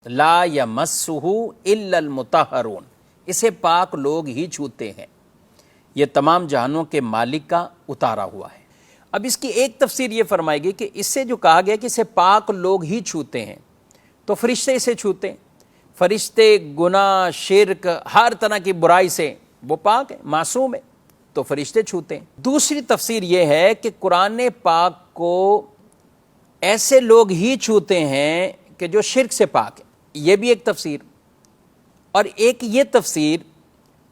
لا یمسہ الا المطہرون، اسے پاک لوگ ہی چھوتے ہیں، یہ تمام جہانوں کے مالک کا اتارا ہوا ہے۔ اب اس کی ایک تفسیر یہ فرمائے گی کہ اس سے جو کہا گیا کہ اسے پاک لوگ ہی چھوتے ہیں، تو فرشتے اسے چھوتے ہیں، فرشتے گناہ شرک ہر طرح کی برائی سے وہ پاک ہیں، معصوم ہیں، تو فرشتے چھوتے ہیں۔ دوسری تفسیر یہ ہے کہ قرآن پاک کو ایسے لوگ ہی چھوتے ہیں کہ جو شرک سے پاک ہیں، یہ بھی ایک تفسیر۔ اور ایک یہ تفسیر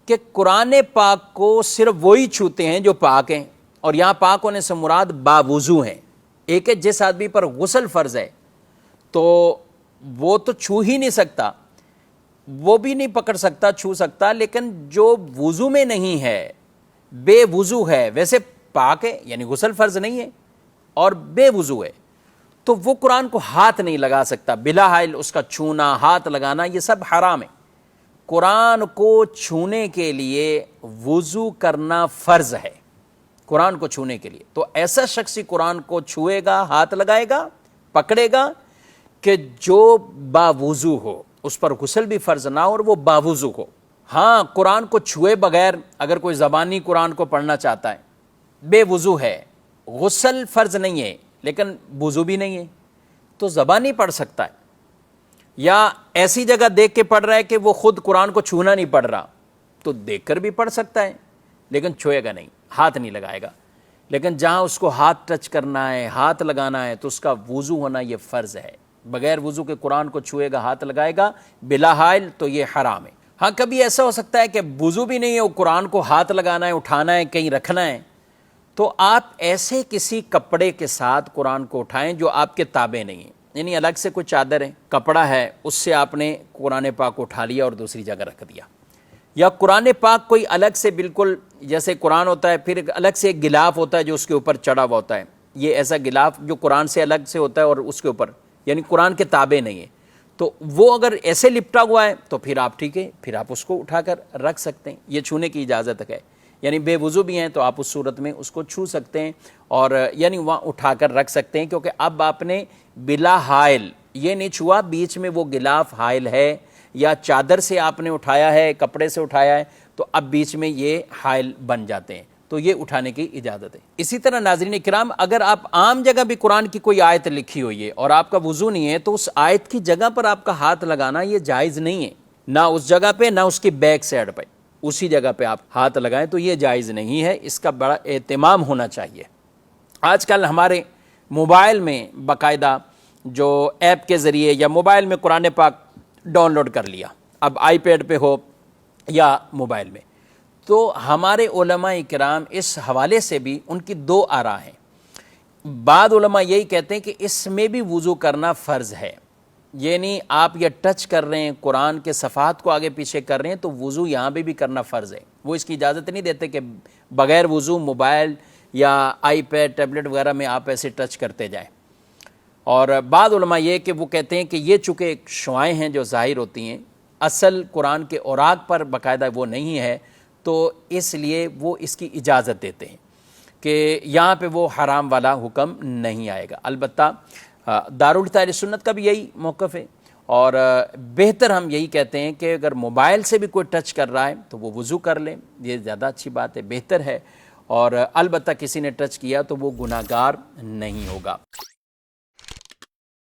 کہ قرآن پاک کو صرف وہی چھوتے ہیں جو پاک ہیں، اور یہاں پاک ہونے سے مراد باوضو ہیں۔ ایک ہے جس آدمی پر غسل فرض ہے تو وہ تو چھو ہی نہیں سکتا، وہ بھی نہیں پکڑ سکتا چھو سکتا، لیکن جو وضو میں نہیں ہے، بے وضو ہے، ویسے پاک ہے، یعنی غسل فرض نہیں ہے اور بے وضو ہے، تو وہ قرآن کو ہاتھ نہیں لگا سکتا، بلا حائل اس کا چھونا، ہاتھ لگانا، یہ سب حرام ہے۔ قرآن کو چھونے کے لیے وضو کرنا فرض ہے، قرآن کو چھونے کے لیے۔ تو ایسا شخص ہی قرآن کو چھوئے گا، ہاتھ لگائے گا، پکڑے گا، کہ جو باوضو ہو، اس پر غسل بھی فرض نہ ہو اور وہ باوضو ہو۔ ہاں، قرآن کو چھوئے بغیر اگر کوئی زبانی قرآن کو پڑھنا چاہتا ہے، بے وضو ہے، غسل فرض نہیں ہے لیکن وضو بھی نہیں ہے، تو زبانی پڑھ سکتا ہے، یا ایسی جگہ دیکھ کے پڑھ رہا ہے کہ وہ خود قرآن کو چھونا نہیں پڑھ رہا، تو دیکھ کر بھی پڑھ سکتا ہے لیکن چھوئے گا نہیں، ہاتھ نہیں لگائے گا۔ لیکن جہاں اس کو ہاتھ ٹچ کرنا ہے، ہاتھ لگانا ہے، تو اس کا وضو ہونا یہ فرض ہے۔ بغیر وضو کے قرآن کو چھوئے گا، ہاتھ لگائے گا بلا حائل، تو یہ حرام ہے۔ ہاں، کبھی ایسا ہو سکتا ہے کہ وضو بھی نہیں ہے، وہ قرآن کو ہاتھ لگانا ہے، اٹھانا ہے، کہیں رکھنا ہے، تو آپ ایسے کسی کپڑے کے ساتھ قرآن کو اٹھائیں جو آپ کے تابع نہیں ہیں، یعنی الگ سے کوئی چادر ہے، کپڑا ہے، اس سے آپ نے قرآن پاک کو اٹھا لیا اور دوسری جگہ رکھ دیا، یا قرآن پاک کوئی الگ سے بالکل جیسے قرآن ہوتا ہے، پھر الگ سے ایک غلاف ہوتا ہے جو اس کے اوپر چڑھا ہوا ہوتا ہے، یہ ایسا غلاف جو قرآن سے الگ سے ہوتا ہے اور اس کے اوپر یعنی قرآن کے تابع نہیں ہے، تو وہ اگر ایسے لپٹا ہوا ہے تو پھر آپ ٹھیک ہے، پھر آپ اس کو اٹھا کر رکھ سکتے ہیں، یہ چھونے کی اجازت ہے، یعنی بے وضو بھی ہیں تو آپ اس صورت میں اس کو چھو سکتے ہیں، اور یعنی وہاں اٹھا کر رکھ سکتے ہیں، کیونکہ اب آپ نے بلا حائل یہ نہیں چھوا، بیچ میں وہ غلاف حائل ہے یا چادر سے آپ نے اٹھایا ہے، کپڑے سے اٹھایا ہے، تو اب بیچ میں یہ حائل بن جاتے ہیں، تو یہ اٹھانے کی اجازت ہے۔ اسی طرح ناظرین کرام، اگر آپ عام جگہ بھی قرآن کی کوئی آیت لکھی ہوئی ہے اور آپ کا وضو نہیں ہے، تو اس آیت کی جگہ پر آپ کا ہاتھ لگانا یہ جائز نہیں ہے، نہ اس جگہ پہ نہ اس کی بیک سائڈ پہ، اسی جگہ پہ آپ ہاتھ لگائیں تو یہ جائز نہیں ہے، اس کا بڑا اہتمام ہونا چاہیے۔ آج کل ہمارے موبائل میں باقاعدہ جو ایپ کے ذریعے یا موبائل میں قرآن پاک ڈاؤن لوڈ کر لیا، اب آئی پیڈ پہ ہو یا موبائل میں، تو ہمارے علماء کرام اس حوالے سے بھی ان کی دو آراء ہیں۔ بعض علماء یہی کہتے ہیں کہ اس میں بھی وضو کرنا فرض ہے، یعنی آپ یہ ٹچ کر رہے ہیں، قرآن کے صفحات کو آگے پیچھے کر رہے ہیں، تو وضو یہاں بھی کرنا فرض ہے۔ وہ اس کی اجازت نہیں دیتے کہ بغیر وضو موبائل یا آئی پیڈ ٹیبلٹ وغیرہ میں آپ ایسے ٹچ کرتے جائیں۔ اور بعض علماء یہ کہ وہ کہتے ہیں کہ یہ چونکہ ایک شعائیں ہیں جو ظاہر ہوتی ہیں، اصل قرآن کے اوراق پر باقاعدہ وہ نہیں ہے، تو اس لیے وہ اس کی اجازت دیتے ہیں کہ یہاں پہ وہ حرام والا حکم نہیں آئے گا۔ البتہ دارالحدیث سنت کا بھی یہی موقف ہے، اور بہتر ہم یہی کہتے ہیں کہ اگر موبائل سے بھی کوئی ٹچ کر رہا ہے تو وہ وضو کر لیں، یہ زیادہ اچھی بات ہے، بہتر ہے، اور البتہ کسی نے ٹچ کیا تو وہ گناہگار نہیں ہوگا۔